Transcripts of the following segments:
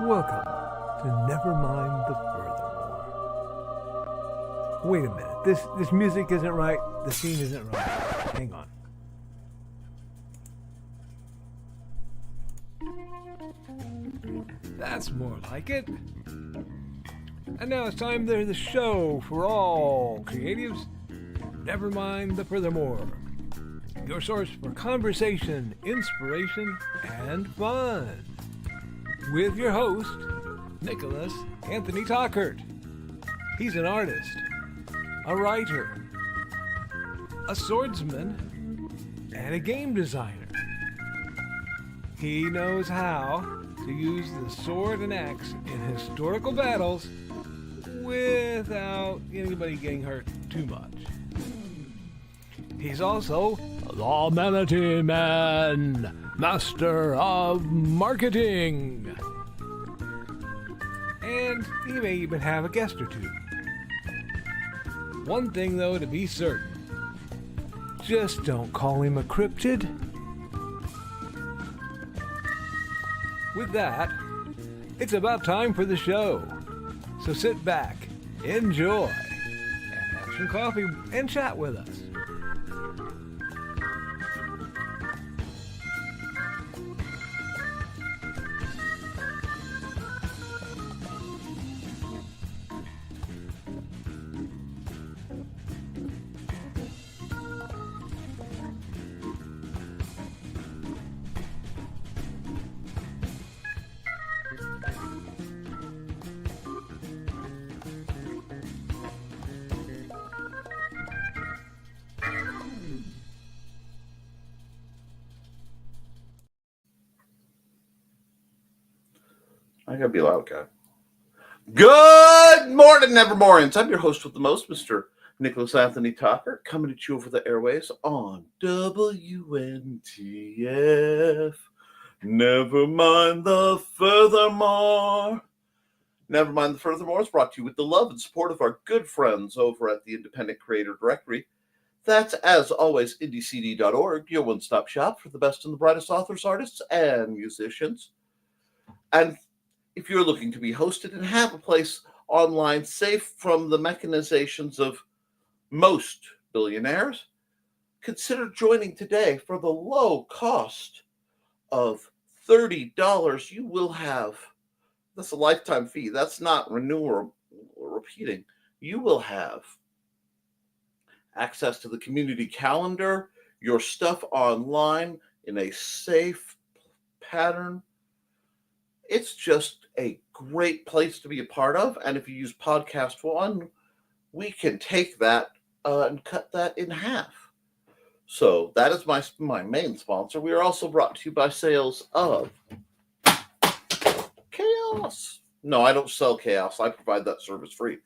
Welcome to Nevermind the Furthermore. Wait a minute, this music isn't right, the scene isn't right. Hang on. That's more like it. And now it's time for the show for all creatives. Nevermind the Furthermore. Your source for conversation, inspiration, and fun. With your host, Nicholas Anthony Tockert. He's an artist, a writer, a swordsman, and a game designer. He knows how to use the sword and axe in historical battles without anybody getting hurt too much. He's also the Manatee Man, master of marketing. And he may even have a guest or two. One thing, though, to be certain. Just don't call him a cryptid. With that, it's about time for the show. So sit back, enjoy, and have some coffee and chat with us. I gotta be a loud guy. Good morning, Nevermorians. I'm your host with the most, Mr. Nicholas Anthony Tockert, coming at you over the airways on WNTF. Never mind the furthermore. Never mind the furthermore is brought to you with the love and support of our good friends over at the Independent Creator Directory. That's, as always, indiecd.org, your one-stop shop for the best and the brightest authors, artists, and musicians. And if you're looking to be hosted and have a place online safe from the mechanizations of most billionaires, consider joining today. For the low cost of $30. You will have, that's a lifetime fee. That's not renewal or repeating. You will have access to the community calendar, your stuff online in a safe pattern. It's just a great place to be a part of. And if you use Podcast One, we can take that and cut that in half. So that is my main sponsor. We are also brought to you by sales of Chaos. No, I don't sell Chaos. I provide that service free.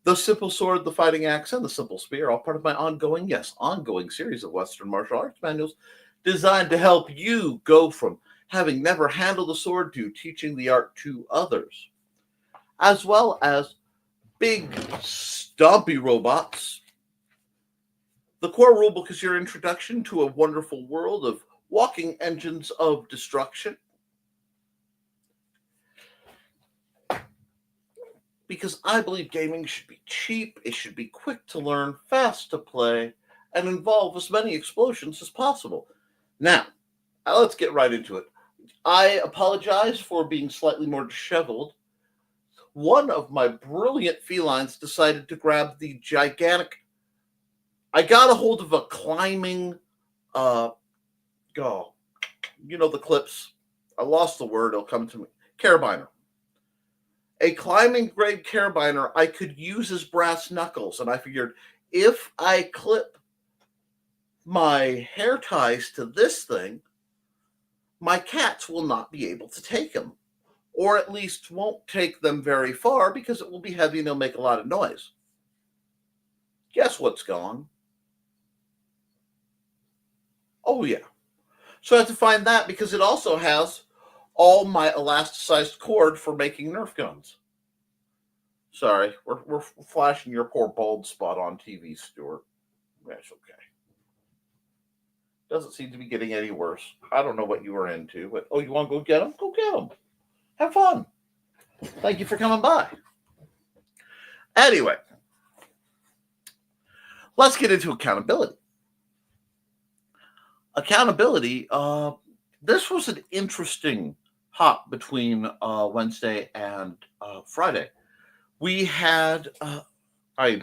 The Simple Sword, the Fighting Axe, and the Simple Spear, all part of my ongoing series of Western martial arts manuals designed to help you go from having never handled a sword to teaching the art to others, as well as big, stompy robots. The core rulebook is your introduction to a wonderful world of walking engines of destruction. Because I believe gaming should be cheap, it should be quick to learn, fast to play, and involve as many explosions as possible. Now, let's get right into it. I apologize for being slightly more disheveled. One of my brilliant felines decided to grab the gigantic. I got a hold of a climbing, you know the clips. I lost the word. It'll come to me. Carabiner. A climbing grade carabiner I could use as brass knuckles, and I figured if I clip my hair ties to this thing, my cats will not be able to take them, or at least won't take them very far because it will be heavy and it'll make a lot of noise. Guess what's gone? Oh, yeah. So I have to find that because it also has all my elasticized cord for making Nerf guns. Sorry, we're flashing your poor bald spot on TV, Stuart. That's okay. Doesn't seem to be getting any worse. I don't know what you were into, but you want to go get them? Go get them. Have fun. Thank you for coming by. Anyway, let's get into accountability. Accountability, this was an interesting hop between Wednesday and Friday. We had,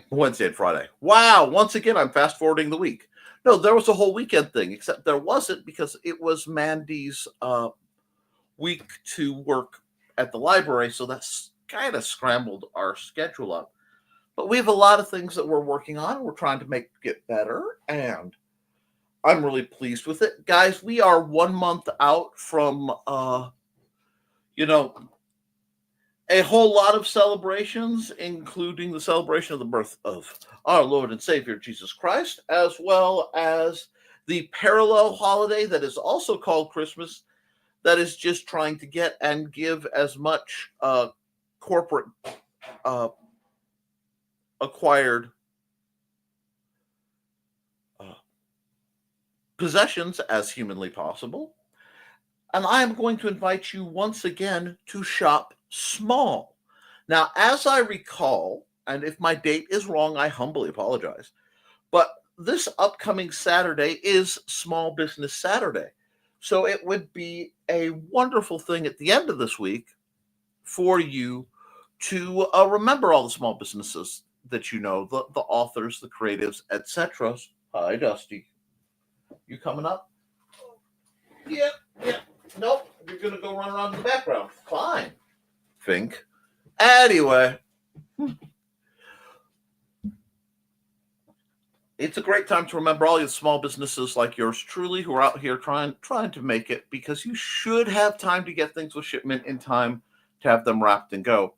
Wednesday and Friday. Wow, once again, I'm fast forwarding the week. No, there was a whole weekend thing, except there wasn't because it was Mandy's week to work at the library, so that's kind of scrambled our schedule up. But we have a lot of things that we're working on. We're trying to make it better, and I'm really pleased with it. Guys, we are 1 month out from, a whole lot of celebrations, including the celebration of the birth of our Lord and Savior, Jesus Christ, as well as the parallel holiday that is also called Christmas, that is just trying to get and give as much corporate acquired possessions as humanly possible. And I am going to invite you once again to shop small. Now, as I recall, and if my date is wrong, I humbly apologize, but this upcoming Saturday is Small Business Saturday. So it would be a wonderful thing at the end of this week for you to remember all the small businesses that you know, the authors, the creatives, etc. Hi, Dusty. You coming up? Yeah. Nope. You're going to go run around in the background. Fine. Think. Anyway. It's a great time to remember all your small businesses like yours truly who are out here trying to make it, because you should have time to get things with shipment in time to have them wrapped and go.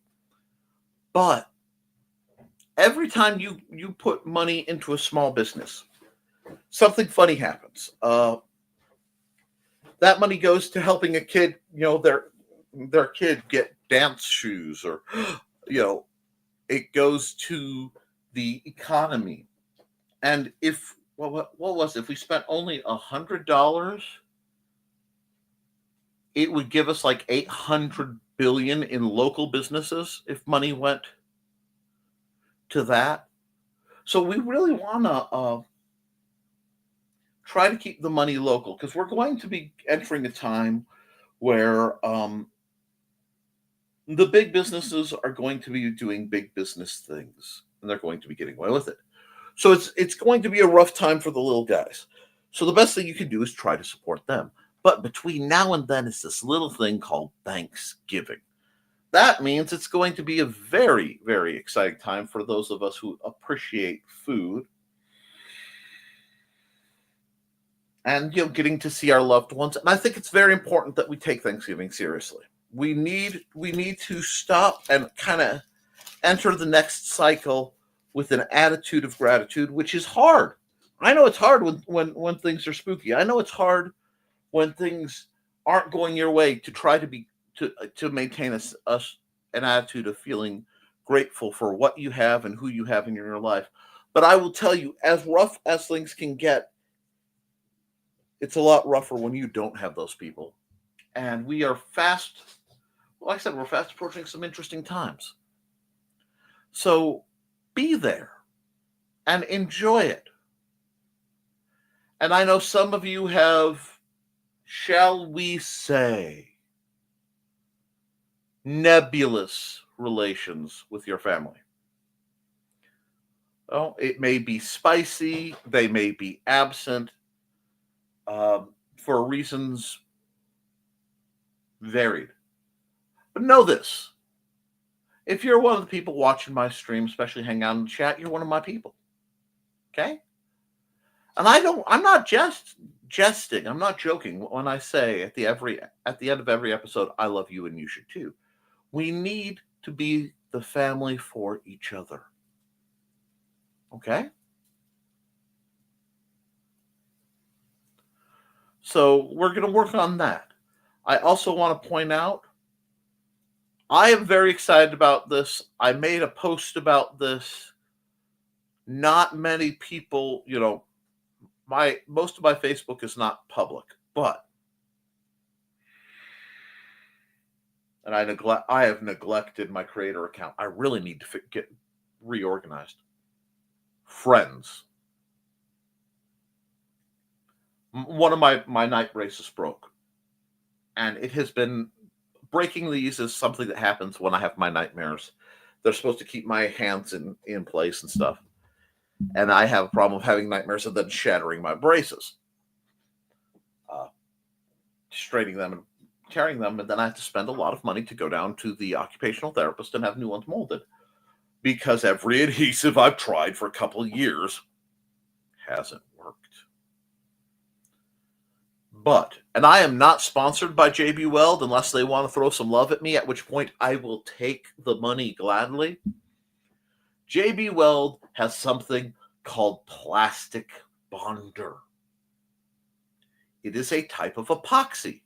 But every time you put money into a small business, something funny happens. That money goes to helping a kid, their kid get dance shoes, or, it goes to the economy. And what was it? If we spent only $100, it would give us like 800 billion in local businesses if money went to that. So we really want to try to keep the money local, because we're going to be entering a time where the big businesses are going to be doing big business things, and they're going to be getting away with it. So it's going to be a rough time for the little guys. So the best thing you can do is try to support them. But between now and then is this little thing called Thanksgiving. That means it's going to be a very, very exciting time for those of us who appreciate food. And getting to see our loved ones. And I think it's very important that we take Thanksgiving seriously. We need to stop and kind of enter the next cycle with an attitude of gratitude, which is hard. I know it's hard when things are spooky. I know it's hard when things aren't going your way to try to maintain an attitude of feeling grateful for what you have and who you have in your life. But I will tell you, as rough as things can get, it's a lot rougher when you don't have those people. And we are fast, like I said, we're fast approaching some interesting times. So be there and enjoy it. And I know some of you have, shall we say, nebulous relations with your family. Well, it may be spicy, they may be absent, for reasons varied. But know this. If you're one of the people watching my stream, especially hang out in the chat, you're one of my people. Okay? And I'm not just jesting. I'm not joking when I say at the end of every episode, I love you and you should too. We need to be the family for each other. Okay? So we're going to work on that. I also want to point out, I am very excited about this. I made a post about this. Not many people, most of my Facebook is not public, but and I have neglected my creator account. I really need to get reorganized. Friends. One of my night braces broke, and it has been breaking these is something that happens when I have my nightmares. They're supposed to keep my hands in place and stuff, and I have a problem of having nightmares and then shattering my braces, straightening them and tearing them, and then I have to spend a lot of money to go down to the occupational therapist and have new ones molded, because every adhesive I've tried for a couple of years hasn't worked. But, and I am not sponsored by JB Weld unless they want to throw some love at me, at which point I will take the money gladly. JB Weld has something called plastic bonder. It is a type of epoxy.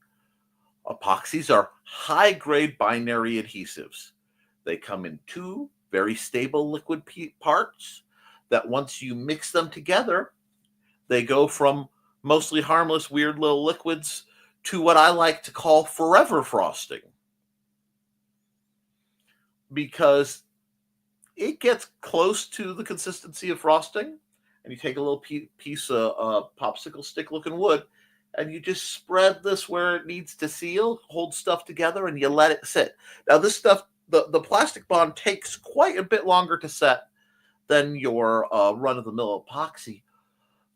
Epoxies are high-grade binary adhesives. They come in two very stable liquid parts that once you mix them together, they go from mostly harmless, weird little liquids to what I like to call forever frosting. Because it gets close to the consistency of frosting, and you take a little piece of popsicle stick looking wood, and you just spread this where it needs to seal, hold stuff together, and you let it sit. Now this stuff, the plastic bond takes quite a bit longer to set than your run-of-the-mill epoxy,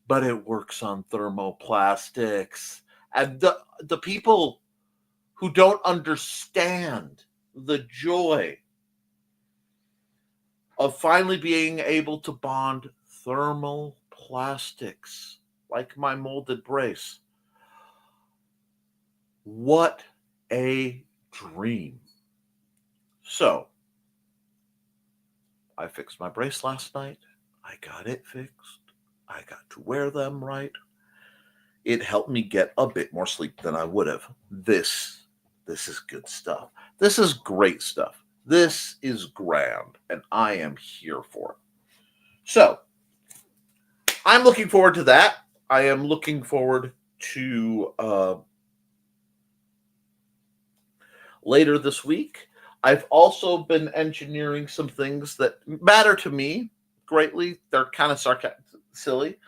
but it works on thermoplastics. And the people who don't understand the joy of finally being able to bond thermal plastics, like my molded brace. What a dream. So, I fixed my brace last night. I got it fixed. I got to wear them right. It helped me get a bit more sleep than I would have. This is good stuff. This is great stuff. This is grand, and I am here for it. So, I'm looking forward to that. I am looking forward to later this week. I've also been engineering some things that matter to me greatly. They're kind of silly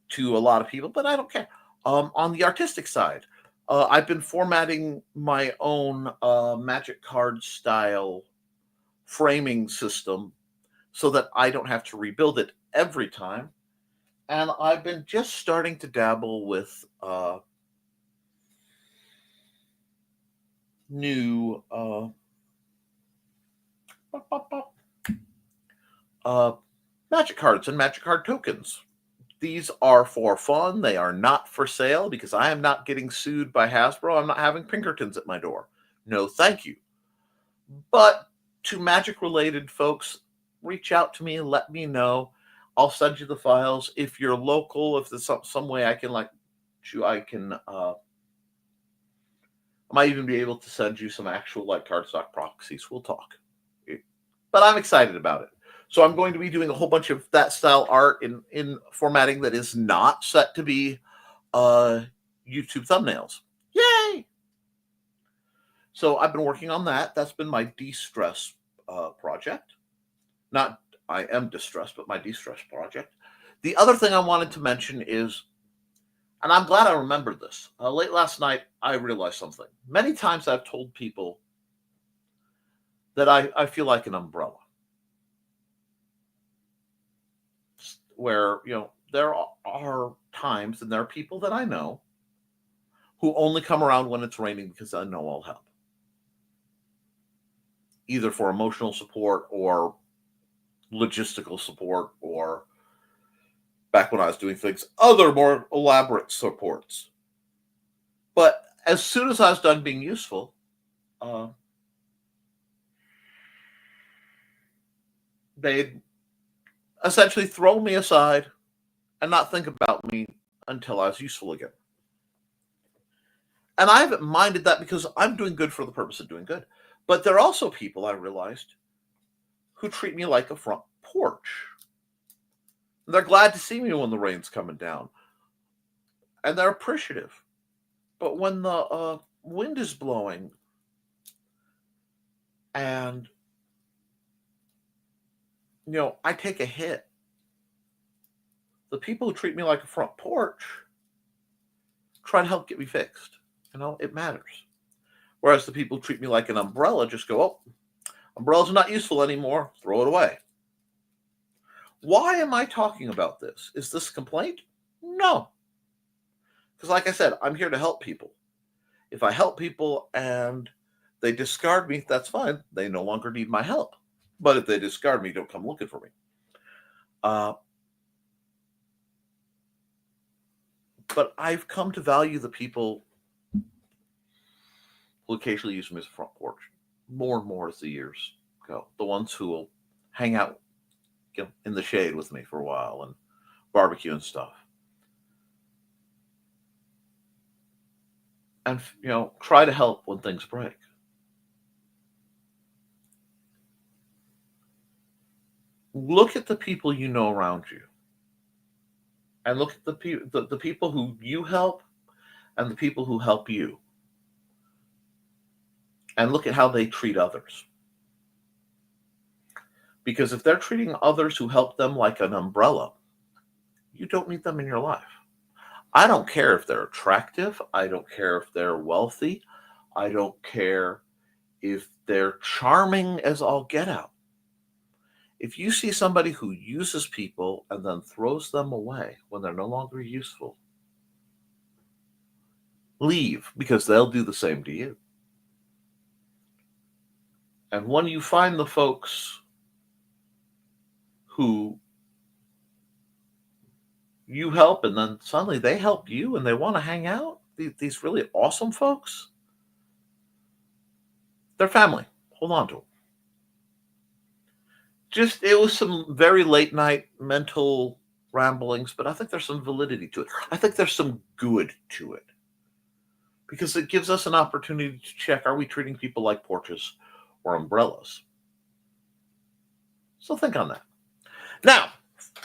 to a lot of people, but I don't care. On the artistic side, I've been formatting my own Magic Card style framing system so that I don't have to rebuild it every time. And I've been just starting to dabble with new Magic Cards and Magic Card tokens. These are for fun. They are not for sale because I am not getting sued by Hasbro. I'm not having Pinkertons at my door. No, thank you. But to Magic-related folks, reach out to me and let me know. I'll send you the files. If you're local, if there's some way I can I might even be able to send you some actual cardstock proxies. We'll talk. But I'm excited about it. So I'm going to be doing a whole bunch of that style art in formatting that is not set to be YouTube thumbnails. Yay! So I've been working on that. That's been my de-stress project. Not I am distressed, but my de-stress project. The other thing I wanted to mention is, and I'm glad I remembered this. Late last night, I realized something. Many times I've told people that I feel like an umbrella. Where, there are times, and there are people that I know who only come around when it's raining because I know I'll help. Either for emotional support or logistical support, or back when I was doing things, other more elaborate supports. But as soon as I was done being useful, they'd essentially throw me aside and not think about me until I was useful again. And I haven't minded that because I'm doing good for the purpose of doing good. But there are also people, I realized, who treat me like a front porch. They're glad to see me when the rain's coming down. And they're appreciative. But when the wind is blowing, And, I take a hit. The people who treat me like a front porch try to help get me fixed. It matters. Whereas the people who treat me like an umbrella just go, oh, umbrellas are not useful anymore. Throw it away. Why am I talking about this? Is this a complaint? No. Because like I said, I'm here to help people. If I help people and they discard me, that's fine. They no longer need my help. But if they discard me, don't come looking for me. But I've come to value the people who occasionally use me as a front porch more and more as the years go. The ones who will hang out in the shade with me for a while and barbecue and stuff. And, try to help when things break. Look at the people you know around you. And look at the people who you help and the people who help you. And look at how they treat others. Because if they're treating others who help them like an umbrella, you don't need them in your life. I don't care if they're attractive. I don't care if they're wealthy. I don't care if they're charming as all get out. If you see somebody who uses people and then throws them away when they're no longer useful, leave, because they'll do the same to you. And when you find the folks who you help and then suddenly they help you and they want to hang out, these really awesome folks, they're family. Hold on to them. It was some very late night mental ramblings, but I think there's some validity to it. I think there's some good to it. Because it gives us an opportunity to check, are we treating people like porches or umbrellas? So think on that. Now,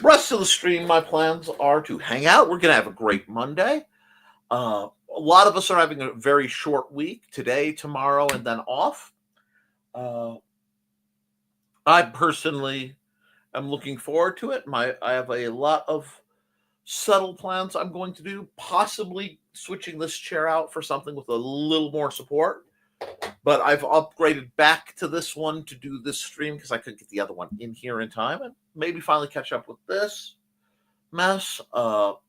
rest of the stream, my plans are to hang out. We're going to have a great Monday. A lot of us are having a very short week, today, tomorrow, and then off. I personally am looking forward to it. I have a lot of subtle plans I'm going to do, possibly switching this chair out for something with a little more support. But I've upgraded back to this one to do this stream because I couldn't get the other one in here in time, and maybe finally catch up with this mess. Got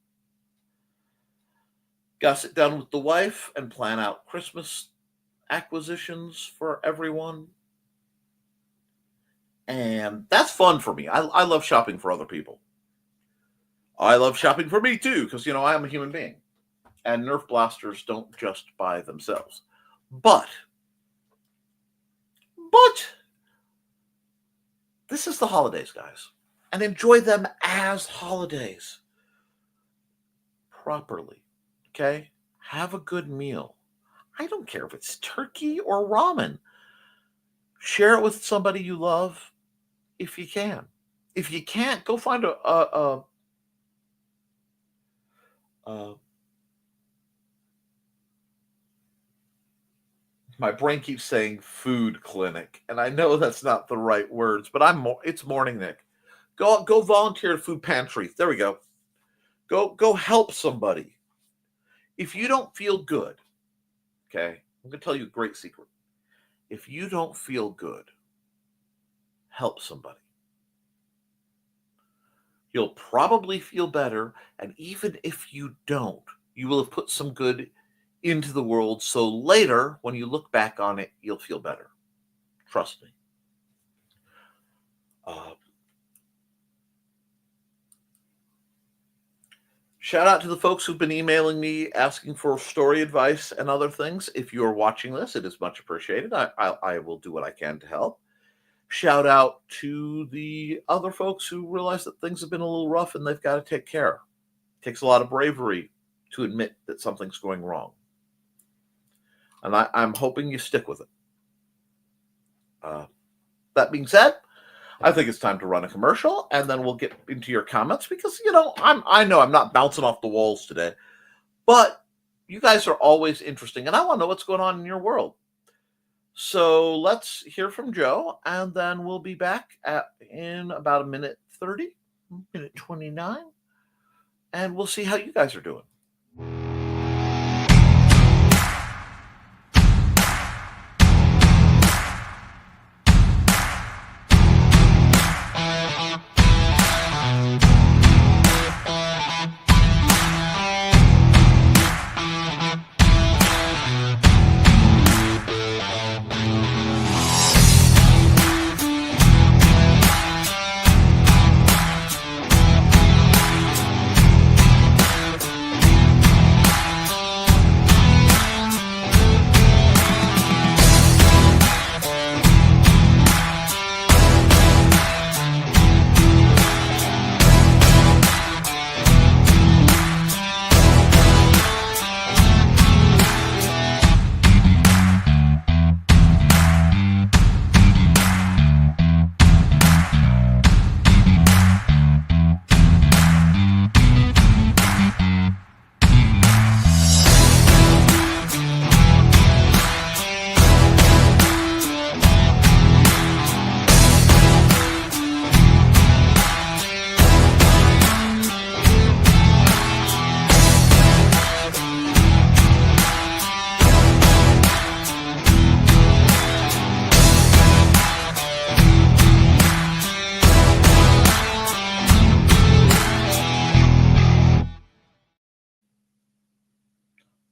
to sit down with the wife and plan out Christmas acquisitions for everyone. And that's fun for me. I love shopping for other people. I love shopping for me too, because, I am a human being. And Nerf blasters don't just buy themselves. But this is the holidays, guys. And enjoy them as holidays. Properly. Okay? Have a good meal. I don't care if it's turkey or ramen. Share it with somebody you love if you can. If you can't, go find my brain keeps saying food clinic, and I know that's not the right words, but it's morning, Nick. Go volunteer at food pantry. There we go. Go help somebody. If you don't feel good, okay, I'm going to tell you a great secret. If you don't feel good, help somebody. You'll probably feel better, and even if you don't, you will have put some good into the world, so later, when you look back on it, you'll feel better. Trust me. Shout out to the folks who've been emailing me asking for story advice and other things. If you're watching this, it is much appreciated. I will do what I can to help. Shout out to the other folks who realize that things have been a little rough and they've got to take care. It takes a lot of bravery to admit that something's going wrong. And I'm hoping you stick with it. That being said, I think it's time to run a commercial, and then we'll get into your comments because, I know I'm not bouncing off the walls today, but you guys are always interesting, and I want to know what's going on in your world. So let's hear from Joe, and then we'll be back in about a minute 30, minute 29, and we'll see how you guys are doing.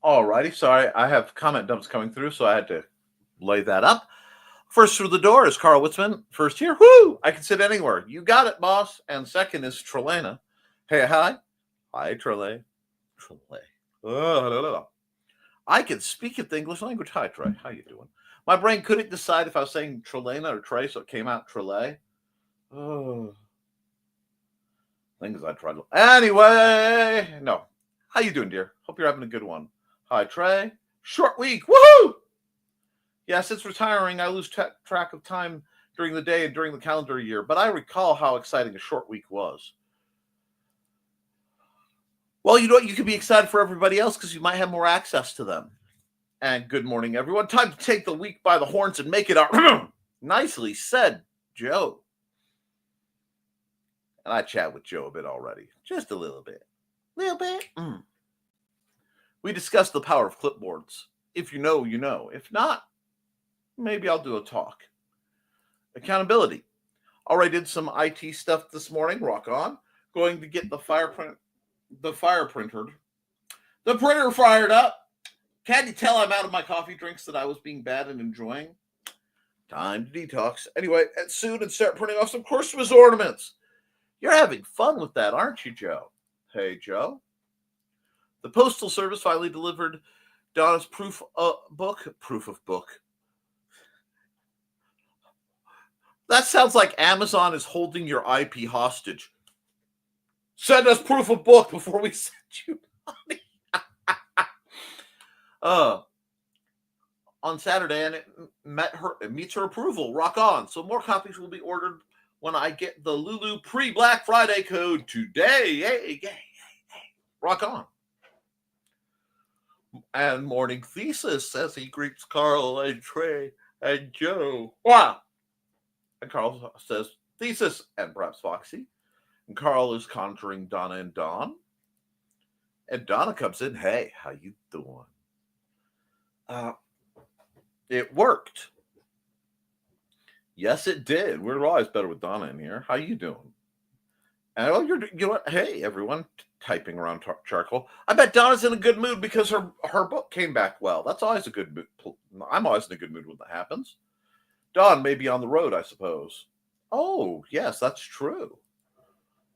Alrighty, sorry, I have comment dumps coming through, so I had to lay that up. First through the door is Carl Witzman. First here, whoo! I can sit anywhere. You got it, boss. And second is Trelena. Hey, hi. Hi, Trele. Trele. I can speak the English language. Hi, Trey. How you doing? My brain couldn't decide if I was saying Trelena or Trey, so it came out Trele. Oh. Things I tried to... Anyway, no. How you doing, dear? Hope you're having a good one. Hi, Trey. Short week. Woohoo! Yeah, since retiring, I lose track of time during the day and during the calendar year, but I recall how exciting a short week was. Well, you know what? You can be excited for everybody else because you might have more access to them. And good morning, everyone. Time to take the week by the horns and make it our... Nicely said, Joe. And I chat with Joe a bit already. Just a little bit. We discussed the power of clipboards. If you know, you know. If not, maybe I'll do a talk. Accountability. Already did some IT stuff this morning. Rock on. Going to get the printer fired up. Can't you tell I'm out of my coffee drinks that I was being bad and enjoying? Time to detox. Anyway, soon and start printing off some Christmas ornaments. You're having fun with that, aren't you, Joe? Hey, Joe. The Postal Service finally delivered Donna's proof of book. That sounds like Amazon is holding your IP hostage. Send us proof of book before we send you money. On Saturday, and it meets her approval. Rock on. So more copies will be ordered when I get the Lulu pre-Black Friday code today. Hey. Rock on. And morning thesis as he greets Carl and Trey and Joe. Wow. And Carl says thesis and perhaps Foxy. And Carl is conjuring Donna and Dawn. And Donna comes in. Hey, how you doing? It worked. Yes, it did. We're always better with Donna in here. How you doing? And you know what? Hey, everyone typing around charcoal. I bet Donna's in a good mood because her book came back well. That's always a good mood. I'm always in a good mood when that happens. Dawn may be on the road, I suppose. Oh, yes, that's true.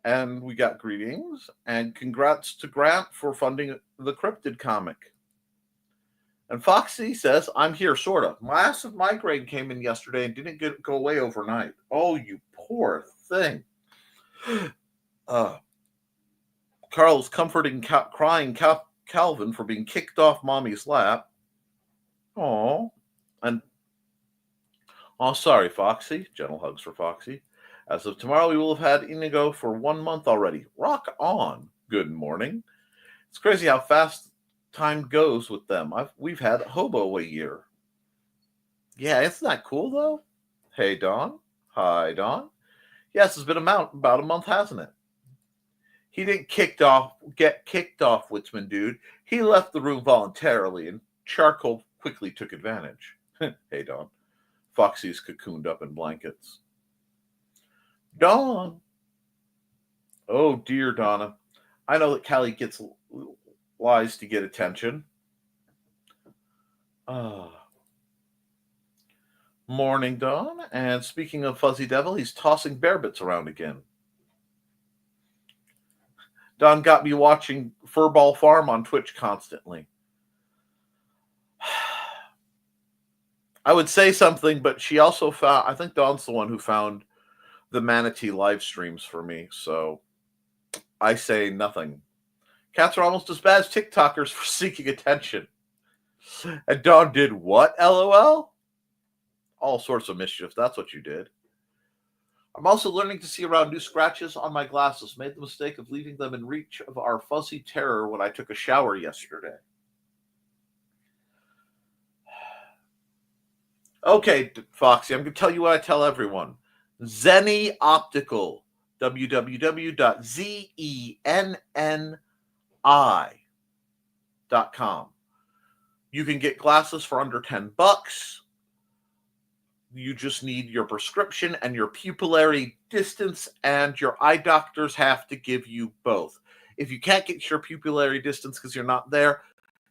And we got greetings and congrats to Grant for funding the Cryptid comic. And Foxy says, I'm here, sort of. Massive migraine came in yesterday and didn't go away overnight. Oh, you poor thing. Carl's comforting, crying Calvin for being kicked off mommy's lap. Oh, and sorry, Foxy. Gentle hugs for Foxy. As of tomorrow, we will have had Inigo for 1 month already. Rock on. Good morning. It's crazy how fast time goes with them. We've had Hobo a year. Yeah, isn't that cool, though? Hey, Dawn. Hi, Dawn. Yes, it's been about a month, hasn't it? He didn't get kicked off, Witsman dude. He left the room voluntarily, and Charcoal quickly took advantage. Hey, Dawn. Foxy's cocooned up in blankets. Dawn. Oh, dear, Donna. I know that Callie gets lies to get attention. Ah. Morning, Dawn. And speaking of Fuzzy Devil, he's tossing bear bits around again. Dawn got me watching Furball Farm on Twitch constantly. I would say something, but she also found, I think Dawn's the one who found the Manatee live streams for me, so I say nothing. Cats are almost as bad as TikTokers for seeking attention. And Dawn did what, LOL? All sorts of mischief, that's what you did. I'm also learning to see around new scratches on my glasses. Made the mistake of leaving them in reach of our fuzzy terror when I took a shower yesterday. Okay, Foxy, I'm going to tell you what I tell everyone. Zenni Optical, www.zenni.com. You can get glasses for under $10. You just need your prescription and your pupillary distance, and your eye doctors have to give you both. If you can't get your pupillary distance because you're not there,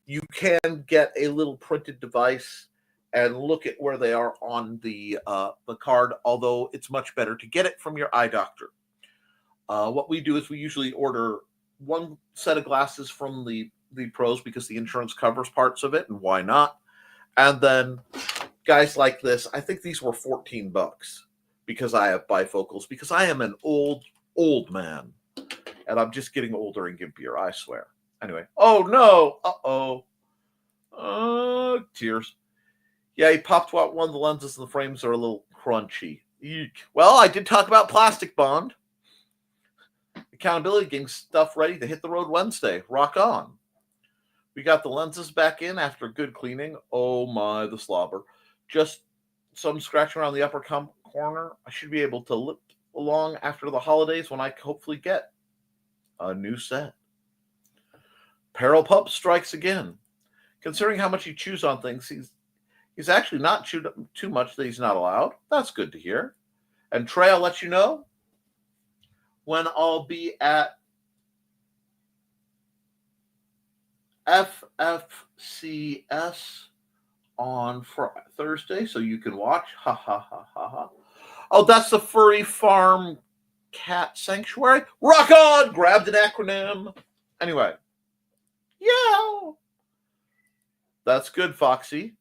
you can get a little printed device and look at where they are on the card, although it's much better to get it from your eye doctor. What we do is we usually order one set of glasses from the pros because the insurance covers parts of it, and why not? And then guys like this, I think these were $14 because I have bifocals, because I am an old man, and I'm just getting older and gimpier, I swear. Anyway, oh no, tears. Yeah, he popped out one of the lenses, and the frames are a little crunchy. Eek. Well, I did talk about Plastic Bond. Accountability getting stuff ready to hit the road Wednesday. Rock on. We got the lenses back in after good cleaning. Oh my, the slobber. Just some scratching around the upper corner. I should be able to limp along after the holidays when I hopefully get a new set. Peril Pup strikes again. Considering how much he chews on things, he's actually not chewed too much that he's not allowed. That's good to hear. And Trey, I'll let you know when I'll be at FFCS on Thursday, so you can watch. Ha ha ha ha ha. Oh, that's the Furry Farm Cat Sanctuary. Rock on! Grabbed an acronym. Anyway. Yeah. That's good, Foxy.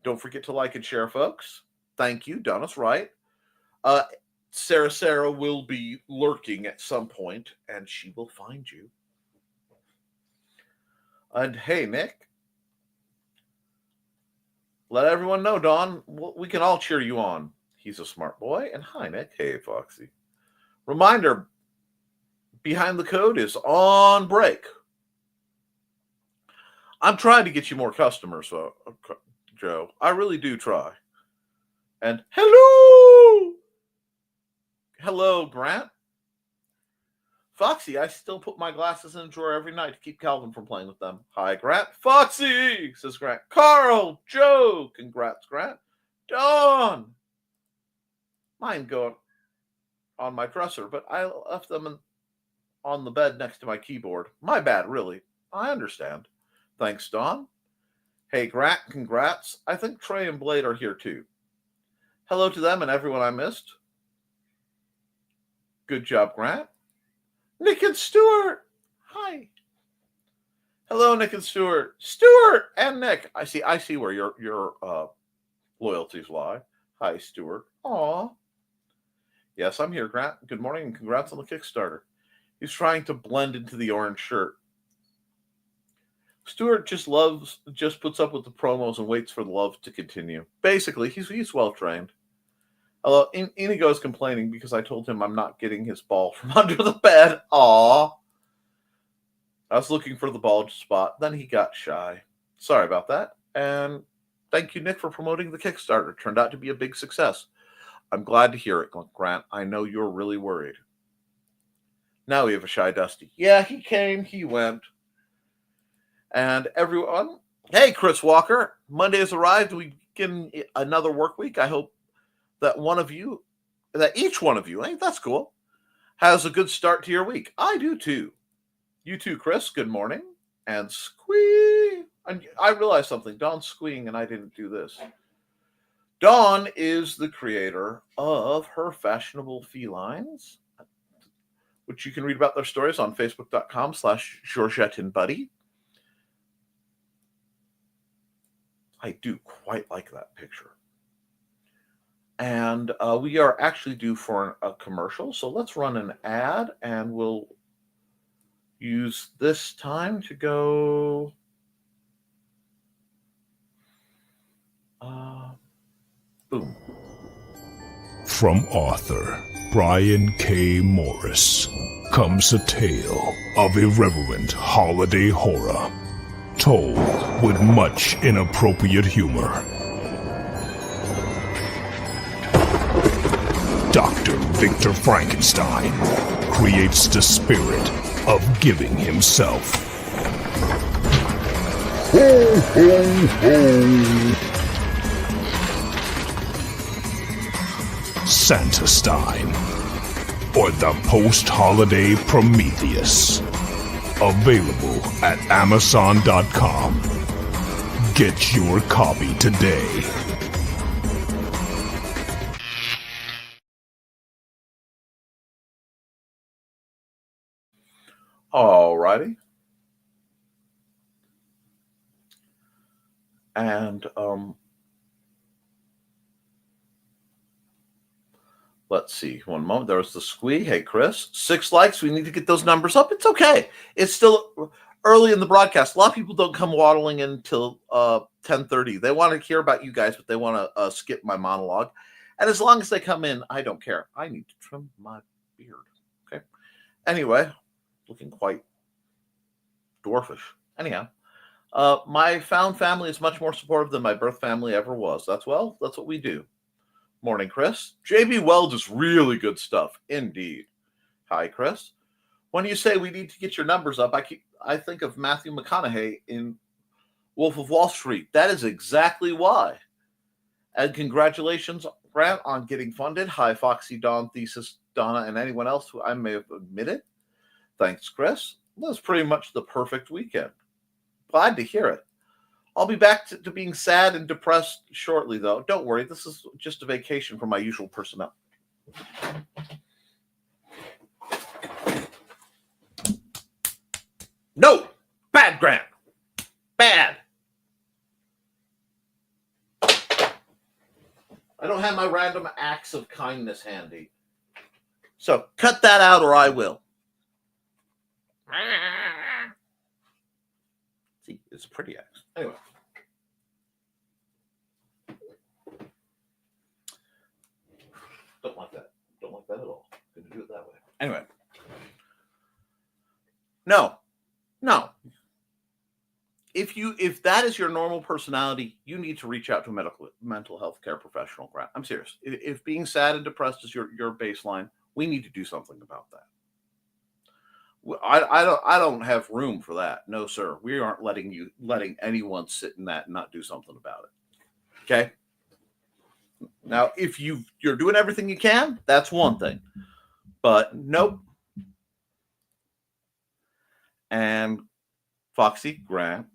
Don't forget to like and share, folks. Thank you. Donna's right. Sarah will be lurking at some point, and she will find you. And hey, Nick. Let everyone know, Don. We can all cheer you on. He's a smart boy. And hi, Nick. Hey, Foxy. Reminder, Behind the Code is on break. I'm trying to get you more customers, Joe. I really do try. And hello! Hello, Grant. Foxy, I still put my glasses in a drawer every night to keep Calvin from playing with them. Hi, Grant. Foxy, says Grant. Carl, Joe. Congrats, Grant. Dawn. Mine go on my dresser, but I left them on the bed next to my keyboard. My bad, really. I understand. Thanks, Dawn. Hey, Grant, congrats. I think Trey and Blade are here, too. Hello to them and everyone I missed. Good job, Grant. Nick and Stuart. Hi. Hello, Nick and Stuart. Stuart and Nick. I see where your loyalties lie. Hi, Stuart. Aw. Yes, I'm here, Grant. Good morning and congrats on the Kickstarter. He's trying to blend into the orange shirt. Stuart just puts up with the promos and waits for the love to continue. Basically, he's well trained. Hello, Inigo is complaining because I told him I'm not getting his ball from under the bed. Aw. I was looking for the ball spot. Then he got shy. Sorry about that. And Thank you, Nick, for promoting the Kickstarter. Turned out to be a big success. I'm glad to hear it, Grant. I know you're really worried. Now we have a Shy Dusty. Yeah, he came, he went. And everyone, hey, Chris Walker, Monday has arrived. We begin another work week. I hope that each one of you, that's cool, has a good start to your week. I do too. You too, Chris. Good morning. And squee. And I realized something. Dawn's squeeing, and I didn't do this. Dawn is the creator of Her Fashionable Felines, which you can read about their stories on facebook.com/GeorgetteandBuddy. I do quite like that picture. And we are actually due for a commercial. So let's run an ad, and we'll use this time to go. Boom. From author Brian K. Morris comes a tale of irreverent holiday horror, told with much inappropriate humor. Dr. Victor Frankenstein creates the spirit of giving himself. Ho, ho, ho! Santastein, or the post-holiday Prometheus. Available at Amazon.com. Get your copy today. Alrighty. And let's see. One moment. There was the squee. Hey, Chris. 6 likes. We need to get those numbers up. It's okay. It's still early in the broadcast. A lot of people don't come waddling in until 10:30. They want to hear about you guys, but they want to skip my monologue. And as long as they come in, I don't care. I need to trim my beard. Okay. Anyway, looking quite dwarfish. Anyhow, my found family is much more supportive than my birth family ever was. That's what we do. Morning, Chris. JB Weld is really good stuff. Indeed. Hi, Chris. When you say we need to get your numbers up, I think of Matthew McConaughey in Wolf of Wall Street. That is exactly why. And congratulations, Grant, on getting funded. Hi, Foxy, Dawn, Thesis, Donna, and anyone else who I may have omitted. Thanks, Chris. That was pretty much the perfect weekend. Glad to hear it. I'll be back to being sad and depressed shortly, though. Don't worry. This is just a vacation from my usual personnel. No! Bad, Grant! Bad! I don't have my random acts of kindness handy. So cut that out or I will. See, it's a pretty axe. Anyway. Don't like that. Don't like that at all. Going to do it that way. Anyway. No. If that is your normal personality, you need to reach out to a mental health care professional. I'm serious. If being sad and depressed is your baseline, we need to do something about that. I don't have room for that. No, sir. We aren't letting anyone sit in that and not do something about it. Okay. Now, if you're doing everything you can, that's one thing. But nope. And Foxy, Grant.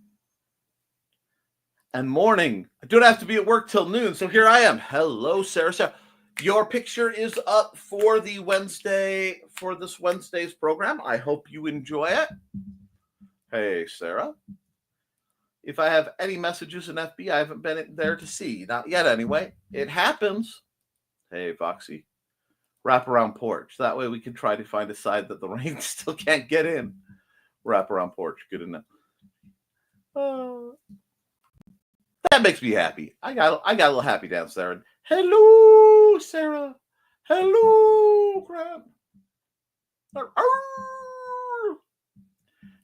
And morning. I don't have to be at work till noon, so here I am. Hello, Sarah. Your picture is up for this Wednesday's program. I hope you enjoy it. Hey, Sarah. If I have any messages in FB, I haven't been there to see. Not yet, anyway. It happens. Hey, Foxy. Wrap around porch. That way we can try to find a side that the rain still can't get in. Wrap around porch. Good enough. That makes me happy. I got a little happy dance there. And hello, Sarah. Hello, Grant.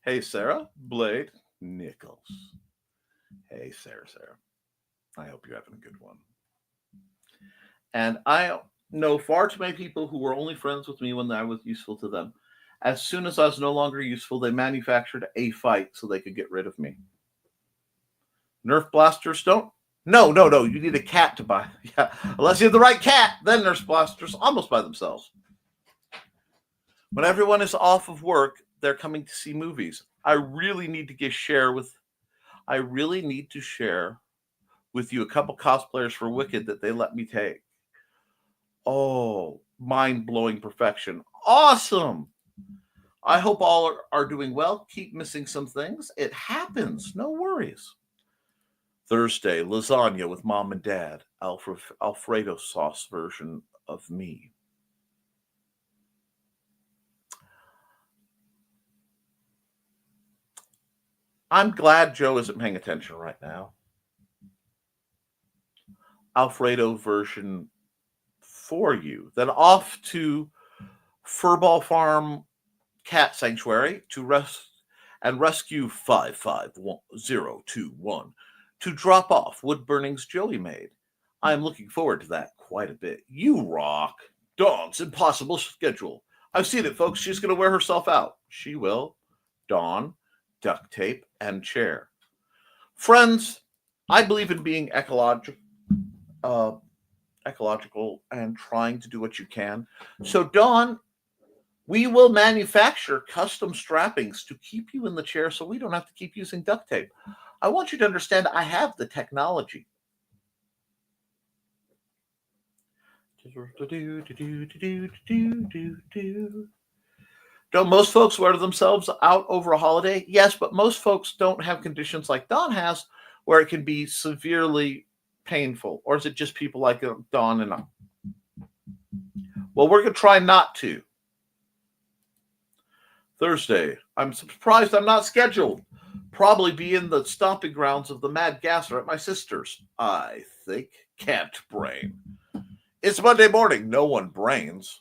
Hey, Sarah. Blade Nichols. Hey, Sarah. I hope you're having a good one. And I know far too many people who were only friends with me when I was useful to them. As soon as I was no longer useful, they manufactured a fight so they could get rid of me. Nerf blasters don't? No. You need a cat to buy. Yeah, unless you have the right cat, then Nerf blasters almost by themselves. When everyone is off of work, they're coming to see movies. I really need to share with you a couple cosplayers for Wicked that they let me take. Oh, mind-blowing perfection. Awesome. I hope all are doing well. Keep missing some things. It happens. No worries. Thursday, lasagna with mom and dad. Alfredo sauce version of me. I'm glad Joe isn't paying attention right now. Alfredo version for you. Then off to Furball Farm Cat Sanctuary to rescue 55021 to drop off wood burnings Joey made. I'm looking forward to that quite a bit. You rock. Dawn's impossible schedule. I've seen it, folks. She's going to wear herself out. She will. Dawn, duct tape, and chair. Friends, I believe in being ecological and trying to do what you can. So, Dawn, we will manufacture custom strappings to keep you in the chair so we don't have to keep using duct tape. I want you to understand I have the technology. Don't most folks wear themselves out over a holiday? Yes, but most folks don't have conditions like Dawn has where it can be severely painful. Or is it just people like Dawn and I? Well, we're going to try not to. Thursday, I'm surprised I'm not scheduled. Probably be in the stomping grounds of the Mad Gasser at my sister's. I think. Can't brain. It's Monday morning. No one brains.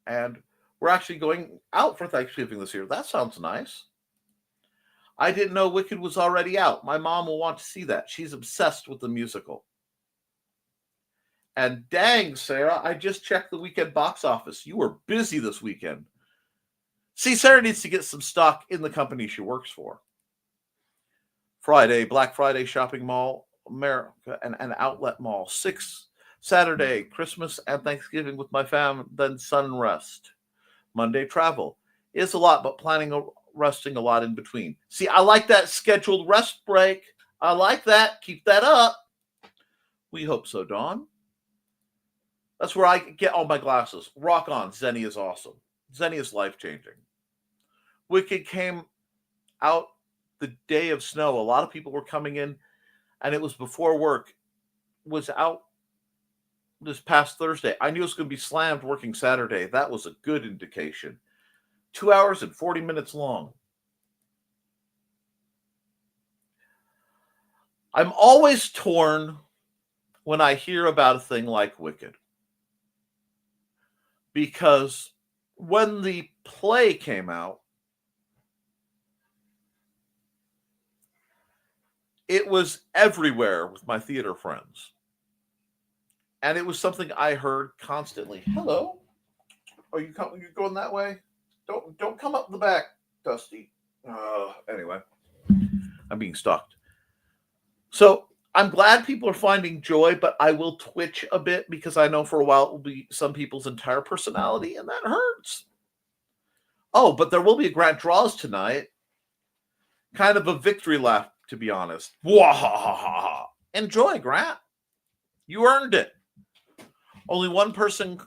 And we're actually going out for Thanksgiving this year. That sounds nice. I didn't know Wicked was already out. My mom will want to see that. She's obsessed with the musical. And dang, Sarah, I just checked the weekend box office. You were busy this weekend. See, Sarah needs to get some stock in the company she works for. Friday, Black Friday shopping mall, America, and an outlet mall. Saturday, Christmas and Thanksgiving with my fam, then sun rest. Monday, travel. It's a lot, but resting a lot in between. See, I like that scheduled rest break. I like that. Keep that up. We hope so, Dawn. That's where I get all my glasses. Rock on. Zenny is awesome. Zenny is life-changing. Wicked came out the day of snow. A lot of people were coming in, and it was before work. Was out this past Thursday. I knew it was going to be slammed working Saturday. That was a good indication. 2 hours and 40 minutes long. I'm always torn when I hear about a thing like Wicked. Because when the play came out, it was everywhere with my theater friends. And it was something I heard constantly. Hello? Are you going that way? Don't come up the back, Dusty. Anyway, I'm being stalked. So I'm glad people are finding joy, but I will twitch a bit because I know for a while it will be some people's entire personality, and that hurts. Oh, but there will be a grand draws tonight. Kind of a victory lap, to be honest. Wahahaha. Enjoy, Grant. You earned it. Only one closing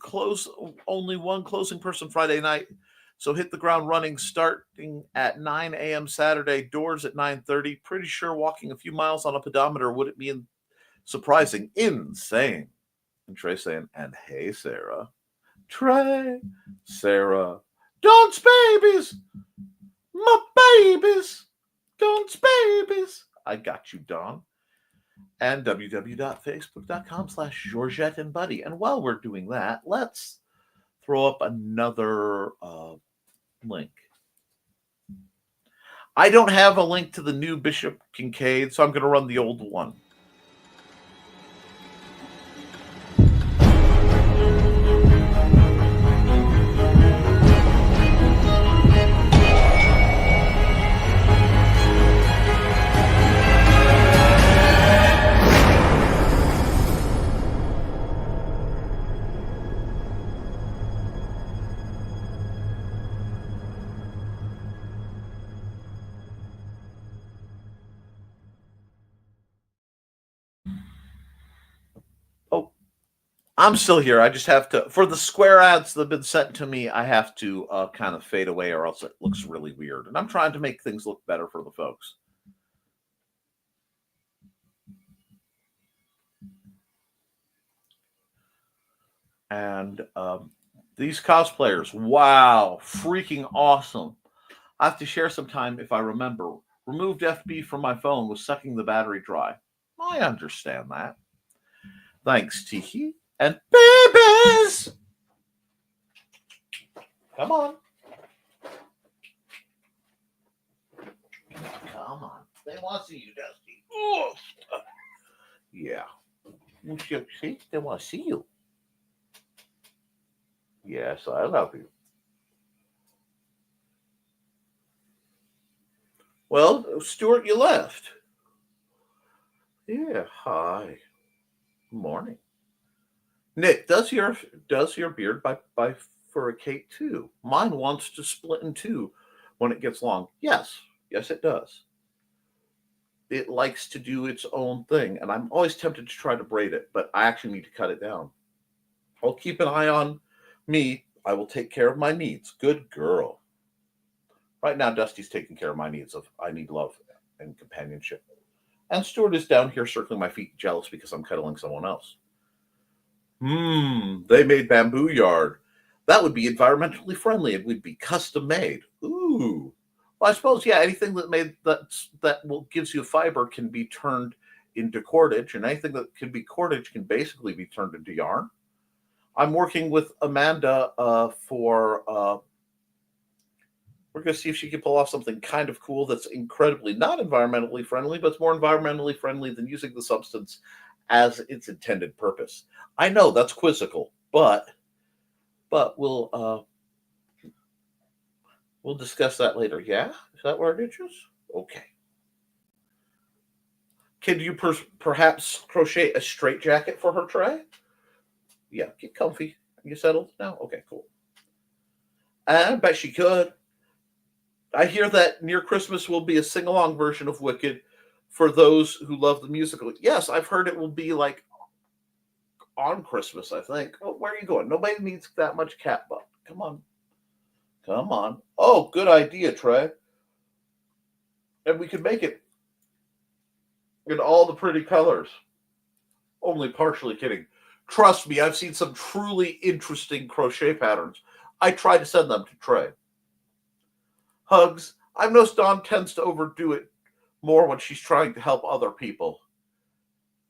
person Friday night. So hit the ground running starting at 9 a.m. Saturday, doors at 9:30. Pretty sure walking a few miles on a pedometer wouldn't be surprising. Insane. And Trey saying, and hey, Sarah. Trey, Sarah. Dawn's babies. My babies. Dawn's babies. I got you, Dawn. And www.facebook.com/Georgette and Buddy. And while we're doing that, let's throw up another link. I don't have a link to the new Bishop Kincaid, so I'm going to run the old one. Oh, I'm still here. I just have to, for the square ads that have been sent to me, I have to kind of fade away or else it looks really weird. And I'm trying to make things look better for the folks. And these cosplayers, wow, freaking awesome. I have to share some time if I remember. Removed FB from my phone was sucking the battery dry. I understand that. Thanks, Tiki. And babies! Come on. Come on. They want to see you, Dusty. Oh, yeah. See, they want to see you. Yes, I love you. Well, Stuart, you left. Yeah, hi. Good morning. Nick, does your beard by furricate too? Mine wants to split in two when it gets long. Yes, it does. It likes to do its own thing, and I'm always tempted to try to braid it, but I actually need to cut it down. I'll keep an eye on me. I will take care of my needs. Good girl. Right now, Dusty's taking care of my needs of I need love and companionship. And Stuart is down here circling my feet, jealous because I'm cuddling someone else. They made bamboo yard. That would be environmentally friendly. It would be custom made. Ooh. Well, I suppose, yeah, anything that gives you fiber can be turned into cordage, and anything that can be cordage can basically be turned into yarn. I'm working with Amanda for we're going to see if she can pull off something kind of cool that's incredibly not environmentally friendly, but it's more environmentally friendly than using the substance as its intended purpose. I know that's quizzical, but we'll discuss that later. Yeah, is that where it is? Okay. Can you perhaps crochet a straitjacket for her, Trey? Yeah, get comfy. You settled now? Okay, cool. I bet she could. I hear that Near Christmas will be a sing-along version of Wicked for those who love the musical. Yes, I've heard it will be like on Christmas, I think. Oh, where are you going? Nobody needs that much cat butt. Come on. Come on. Oh, good idea, Trey. And we could make it in all the pretty colors. Only partially kidding. Trust me, I've seen some truly interesting crochet patterns. I try to send them to Trey. Hugs. I've noticed Dawn tends to overdo it more when she's trying to help other people.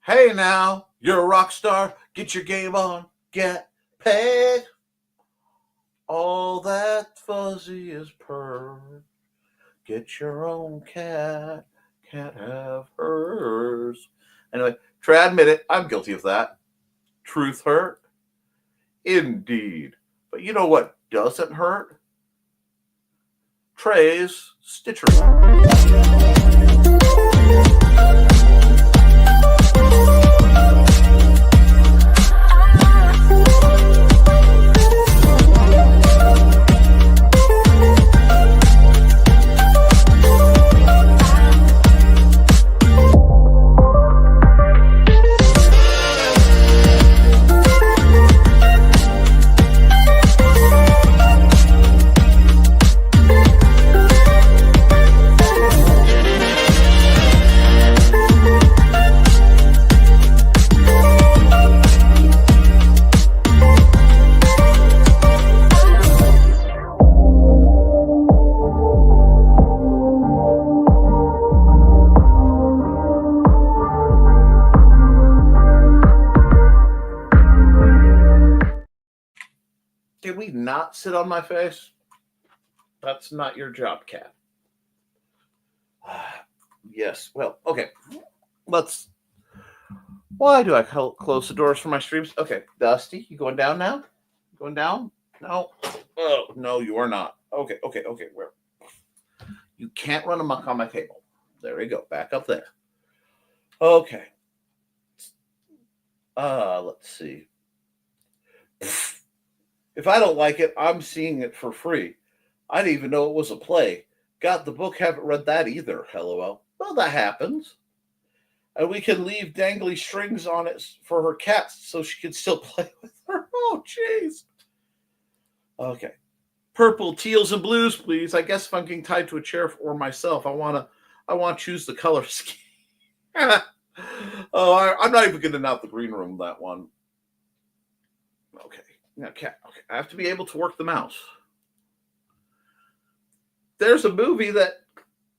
Hey now, you're a rock star. Get your game on. Get paid. All that fuzzy is purr. Get your own cat. Can't have hers. Anyway, Trey, I admit it. I'm guilty of that. Truth hurt? Indeed. But you know what doesn't hurt? Trey's Stitcher. Can we not sit on my face? That's not your job, cat. Yes. Well, okay. Let's. Why do I close the doors for my streams? Okay, Dusty, you going down now? Going down? No. Oh no, you are not. Okay. Where? You can't run amok on my table. There we go. Back up there. Okay. Let's see. If I don't like it, I'm seeing it for free. I didn't even know it was a play. Got the book, haven't read that either. LOL. Well, that happens. And we can leave dangly strings on it for her cats so she can still play with her. Oh, jeez. Okay. Purple, teals, and blues, please. I guess if I'm getting tied to a chair or myself, I want to choose the color scheme. I'm not even getting out the green room, that one. Okay. Okay. I have to be able to work the mouse. There's a movie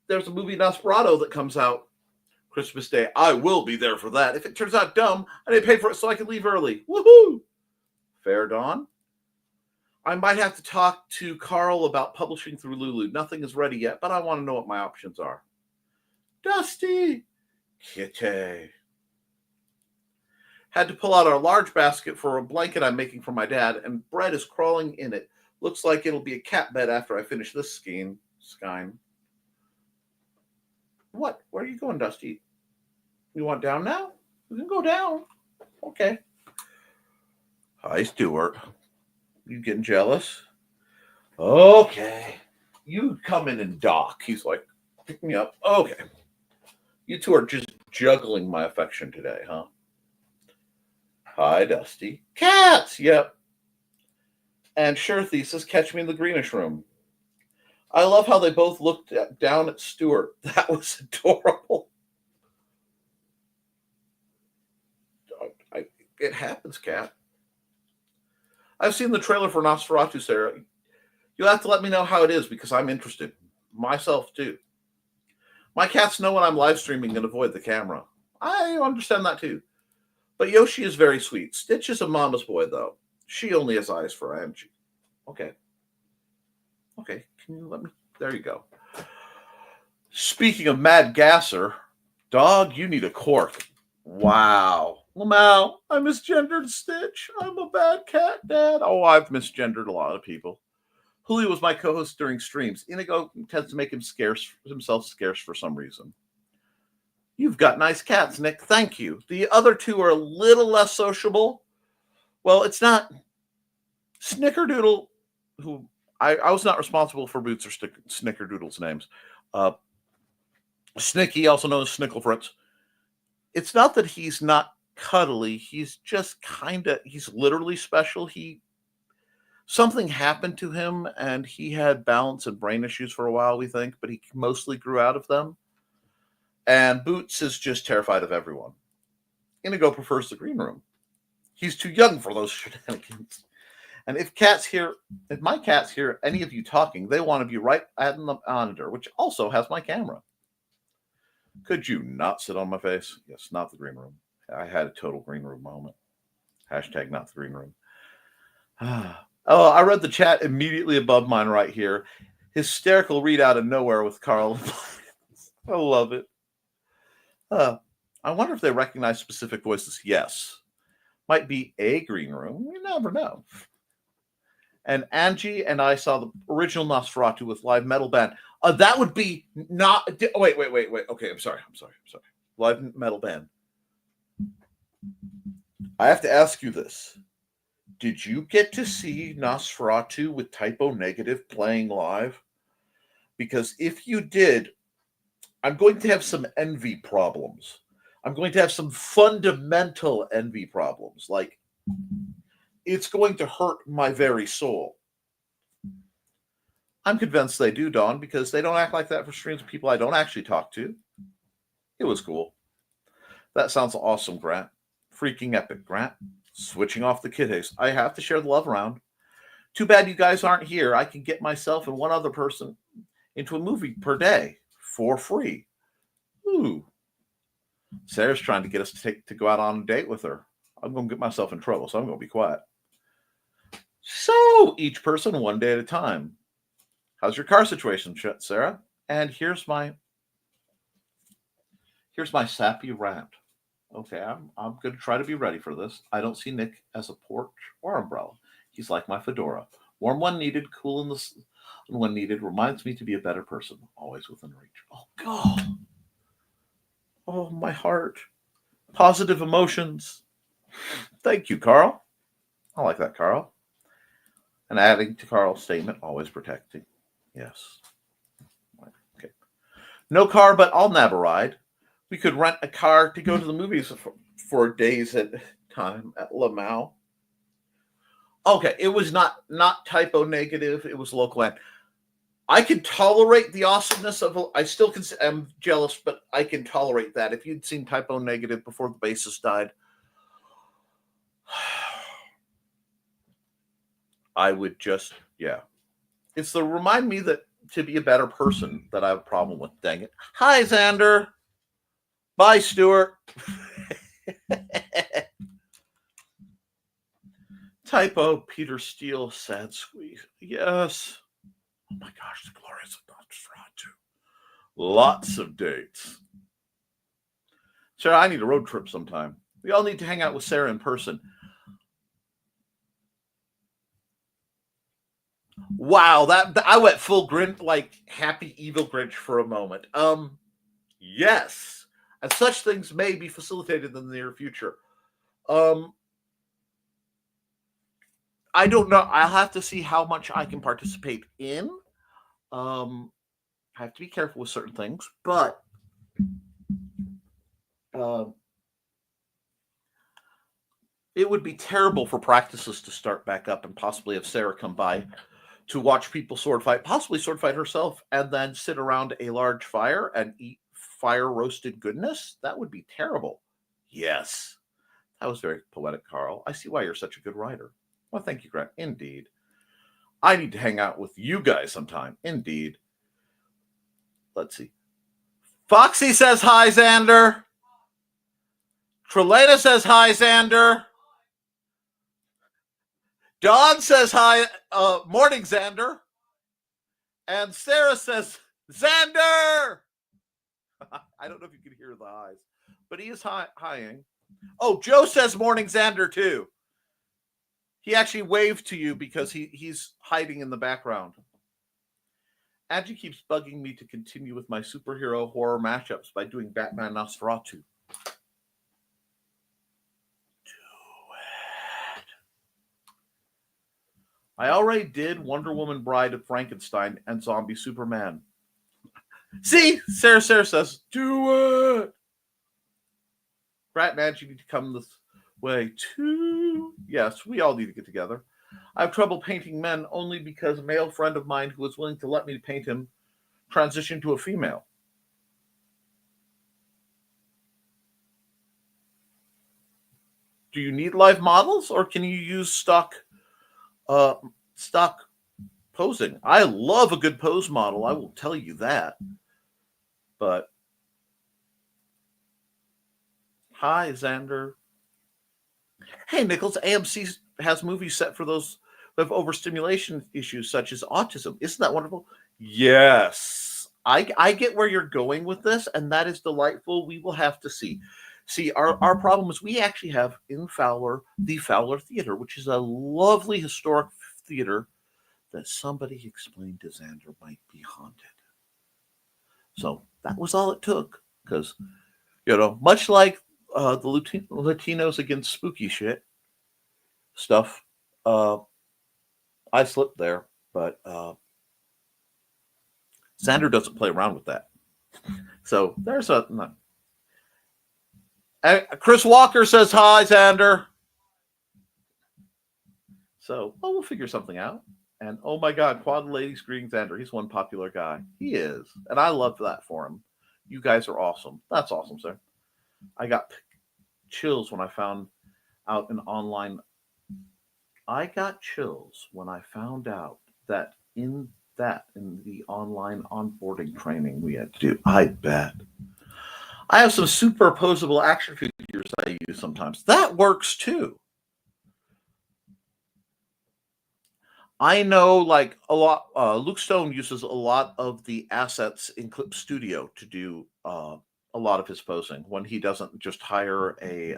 Nosferatu that comes out Christmas Day. I will be there for that. If it turns out dumb, I didn't pay for it so I can leave early. Woohoo! Fair Dawn. I might have to talk to Carl about publishing through Lulu. Nothing is ready yet, but I want to know what my options are. Dusty! Kitty. Had to pull out our large basket for a blanket I'm making for my dad, and bread is crawling in it. Looks like it'll be a cat bed after I finish this skein. What? Where are you going, Dusty? You want down now? We can go down. Okay. Hi, Stuart. You getting jealous? Okay. You come in and dock. He's like, pick me up. Okay. You two are just juggling my affection today, huh? Hi, Dusty. Cats! Yep. And sure, Thesis, catch me in the greenish room. I love how they both looked down at Stuart. That was adorable. It happens, Cat. I've seen the trailer for Nosferatu, Sarah. You'll have to let me know how it is because I'm interested. Myself, too. My cats know when I'm live streaming and avoid the camera. I understand that, too. But Yoshi is very sweet. Stitch is a mama's boy, though. She only has eyes for Angie. Okay. Okay, can you let me? There you go. Speaking of Mad Gasser, dog, you need a cork. Wow. Lamau, I misgendered Stitch. I'm a bad cat dad. Oh, I've misgendered a lot of people. Julio was my co-host during streams. Inigo tends to make himself scarce for some reason. You've got nice cats, Nick. Thank you. The other two are a little less sociable. Well, it's not Snickerdoodle, who I was not responsible for Boots or Snickerdoodle's names. Snicky, also known as Snicklefritz. It's not that he's not cuddly. He's just he's literally special. Something happened to him and he had balance and brain issues for a while, we think, but he mostly grew out of them. And Boots is just terrified of everyone. Inigo prefers the green room. He's too young for those shenanigans. And if my cats hear any of you talking, they want to be right at the monitor, which also has my camera. Could you not sit on my face? Yes, not the green room. I had a total green room moment. Hashtag not the green room. Oh, I read the chat immediately above mine right here. Hysterical read out of nowhere with Carl. I love it. I wonder if they recognize specific voices. Yes. Might be a green room. You never know. And Angie and I saw the original Nosferatu with live metal band. That would be not. Wait. Okay, I'm sorry. Live metal band. I have to ask you this. Did you get to see Nosferatu with Typo Negative playing live? Because if you did, I'm going to have some envy problems. I'm going to have some fundamental envy problems. Like, it's going to hurt my very soul. I'm convinced they do, Dawn, because they don't act like that for streams of people I don't actually talk to. It was cool. That sounds awesome, Grant. Freaking epic, Grant. Switching off the kid haste. I have to share the love around. Too bad you guys aren't here. I can get myself and one other person into a movie per day for free. Ooh. Sarah's trying to get us to go out on a date with her. I'm going to get myself in trouble, so I'm going to be quiet. So, each person one day at a time. How's your car situation, Sarah? And here's my Here's my sappy rant. Okay, I'm going to try to be ready for this. I don't see Nick as a porch or umbrella. He's like my fedora. Warm when needed, cool when needed. Reminds me to be a better person, always within reach. Oh God! Oh my heart! Positive emotions. Thank you, Carl. I like that, Carl. And adding to Carl's statement, always protecting. Yes. Okay. No car, but I'll nab a ride. We could rent a car to go to the movies for days at a time at Lamau. Okay, it was not typo negative. It was local land. I can tolerate the awesomeness of. I still am jealous, but I can tolerate that. If you'd seen typo negative before the bassist died, I would just It's the remind me that to be a better person that I have a problem with. Dang it! Hi, Xander. Bye, Stuart. Typo, Peter Steele, sad squeeze. Yes. Oh my gosh, the glorious Nosferatu. Lots of dates. Sarah, I need a road trip sometime. We all need to hang out with Sarah in person. Wow, that I went full Grinch, like happy evil Grinch for a moment. Yes. And such things may be facilitated in the near future. I don't know. I'll have to see how much I can participate in. I have to be careful with certain things, but it would be terrible for practices to start back up and possibly have Sarah come by to watch people sword fight, possibly sword fight herself, and then sit around a large fire and eat fire roasted goodness. That would be terrible. Yes. That was very poetic, Carl. I see why you're such a good writer. Well, thank you, Grant. Indeed. I need to hang out with you guys sometime. Indeed. Let's see. Foxy says hi, Xander. Trelena says hi, Xander. Dawn says hi, morning, Xander. And Sarah says, Xander! I don't know if you can hear the highs, but he is highing. Oh, Joe says morning, Xander, too. He actually waved to you because he's hiding in the background. Angie keeps bugging me to continue with my superhero horror matchups by doing Batman Nosferatu. Do it. I already did Wonder Woman, Bride of Frankenstein, and Zombie Superman. See? Sarah says, do it. Rat and Angie need to come this way too. Yes, we all need to get together. I have trouble painting men only because a male friend of mine who was willing to let me paint him transitioned to a female. Do you need live models or can you use stock posing? I love a good pose model, I will tell you that. But hi, Xander. Hey, Nichols, AMC has movies set for those who have overstimulation issues such as autism. Isn't that wonderful? Yes. I get where you're going with this, and that is delightful. We will have to see. See, our problem is we actually have in Fowler, the Fowler Theater, which is a lovely historic theater that somebody explained to Xander might be haunted. So that was all it took, because, much like the Latinos against spooky shit stuff, I slipped there, but Xander doesn't play around with that. So there's no. Chris Walker says hi, Xander. So, we'll figure something out. And oh my God, Quad Ladies greeting Xander. He's one popular guy. He is. And I love that for him. You guys are awesome. That's awesome, sir. I got chills when I found out I got chills when I found out that in the online onboarding training we had to do. I bet. I have some superposable action figures I use sometimes. That works too. I know, like a lot. Luke Stone uses a lot of the assets in Clip Studio to do a a lot of his posing when he doesn't just hire a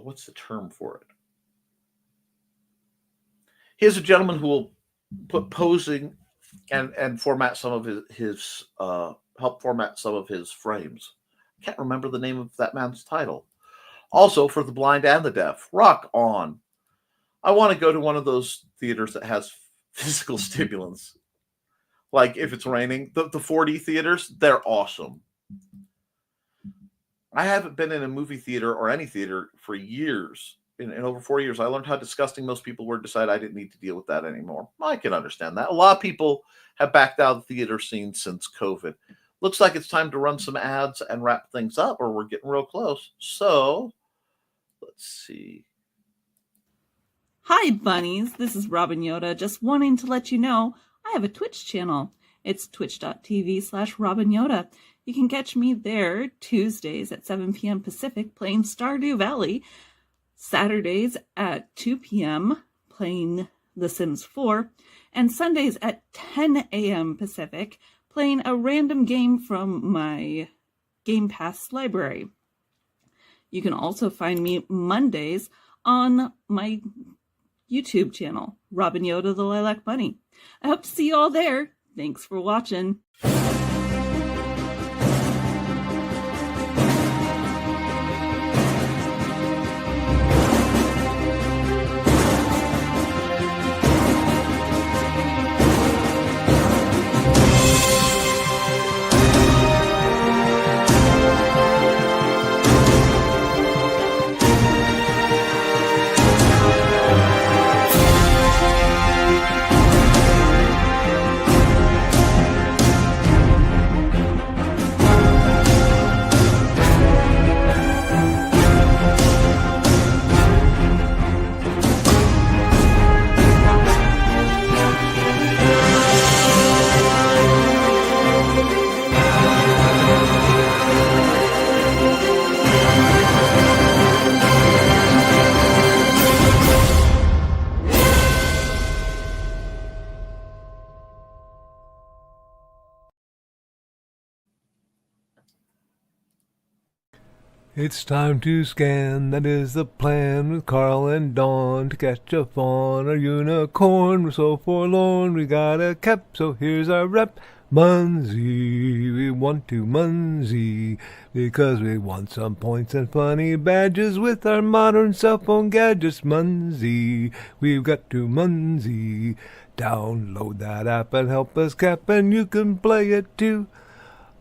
what's the term for it? He has a gentleman who will put posing and format some of his help format some of his frames. I can't remember the name of that man's title. Also for the blind and the deaf. Rock on. I want to go to one of those theaters that has physical stimulants. Like if it's raining, the 4D theaters, they're awesome. I haven't been in a movie theater or any theater for years. In over 4 years, I learned how disgusting most people were, decided I didn't need to deal with that anymore. I can understand that. A lot of people have backed out of the theater scene since COVID. Looks like it's time to run some ads and wrap things up, or we're getting real close. So, let's see. Hi, bunnies. This is Robin Yoda, just wanting to let you know I have a Twitch channel. It's twitch.tv/Robin Yoda. You can catch me there Tuesdays at 7 p.m. Pacific playing Stardew Valley, Saturdays at 2 p.m. playing The Sims 4, and Sundays at 10 a.m. Pacific playing a random game from my Game Pass library. You can also find me Mondays on my YouTube channel, Robin Yoda the Lilac Bunny. I hope to see you all there. Thanks for watching. It's time to scan, that is the plan, with Carl and Dawn to catch a fawn or unicorn. We're so forlorn, we got a Koepp, so here's our rep. Munsey, we want to Munsey, because we want some points and funny badges with our modern cell phone gadgets. Munsey, we've got to Munsey. Download that app and help us Koepp, and you can play it too.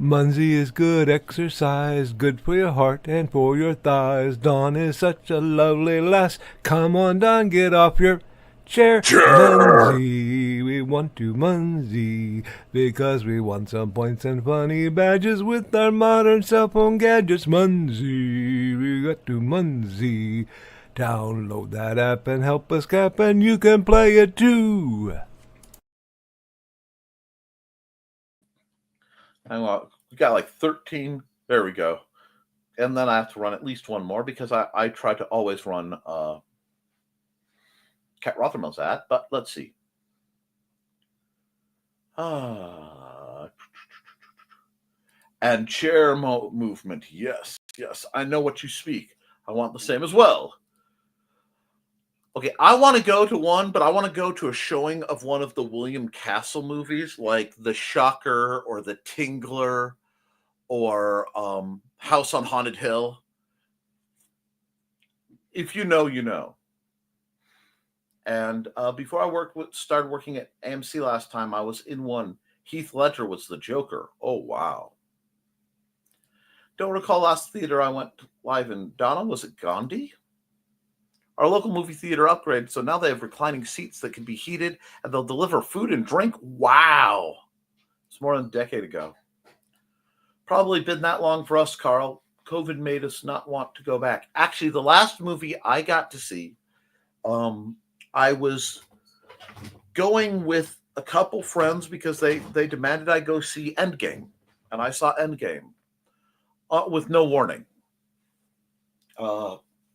Munsey is good exercise, good for your heart and for your thighs. Dawn is such a lovely lass. Come on, Dawn, get off your chair. Munsey, we want to Munsey, because we want some points and funny badges with our modern cell phone gadgets. Munsey, we got to Munsey. Download that app and help us Koepp, and you can play it too. We got like 13. There we go. And then I have to run at least one more because I try to always run Cat Rothermill's ad, but let's see. And chair movement. Yes, I know what you speak. I want the same as well. Okay, I want to go to one, but I want to go to a showing of one of the William Castle movies, like The Shocker or The Tingler or House on Haunted Hill. If you know, you know. And before I started working at AMC last time, I was in one. Heath Ledger was the Joker. Oh, wow. Don't recall last theater I went live in. Donna, was it Gandhi? Our local movie theater upgraded, so now they have reclining seats that can be heated, and they'll deliver food and drink. Wow. It's more than a decade ago. Probably been that long for us, Carl. COVID made us not want to go back. Actually, the last movie I got to see, I was going with a couple friends because they demanded I go see Endgame, and I saw Endgame with no warning.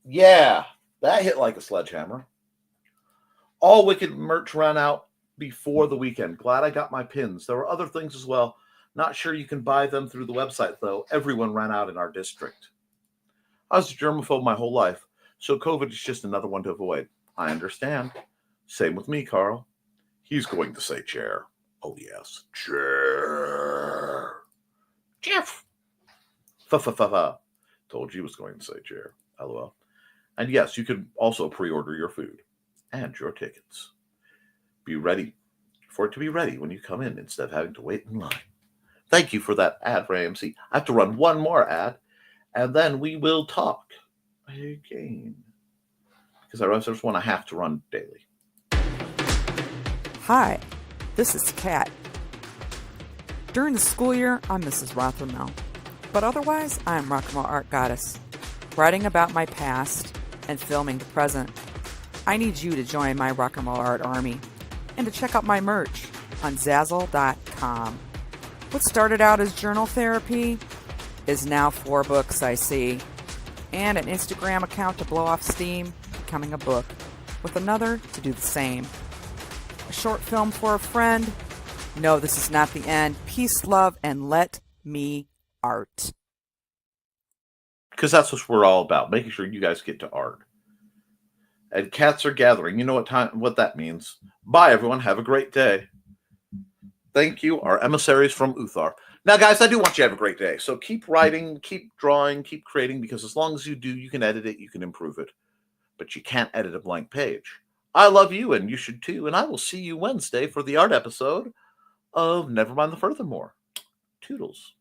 Yeah. That hit like a sledgehammer. All Wicked merch ran out before the weekend. Glad I got my pins. There were other things as well, Not sure you can buy them through the website, though. Everyone ran out in our district. I was a germaphobe my whole life, so COVID is just another one to avoid. I understand. Same with me, Carl. He's going to say chair. Oh, yes. Chair. Jeff. Fa. Told you he was going to say chair. LOL. And yes, you can also pre-order your food and your tickets. Be ready for it to be ready when you come in instead of having to wait in line. Thank you for that ad for AMC. I have to run one more ad, and then we will talk again. Because I realize there's one I have to run daily. Hi, this is Kat. During the school year, I'm Mrs. Rothermel. But otherwise, I'm Rock and Roll Art Goddess, writing about my past and filming the present. I need you to join my Rock and Roll Art army and to check out my merch on Zazzle.com. What started out as journal therapy is now 4 books, I see, and an Instagram account to blow off steam, becoming a book, with another to do the same. A short film for a friend. No, this is not the end. Peace, love, and let me art. Because that's what we're all about, making sure you guys get to art. And cats are gathering. You know what that means. Bye, everyone. Have a great day. Thank you, our emissaries from Uthar. Now, guys, I do want you to have a great day. So keep writing, keep drawing, keep creating, because as long as you do, you can edit it, you can improve it. But you can't edit a blank page. I love you, and you should too. And I will see you Wednesday for the art episode of Nevermind the Furthermore. Toodles.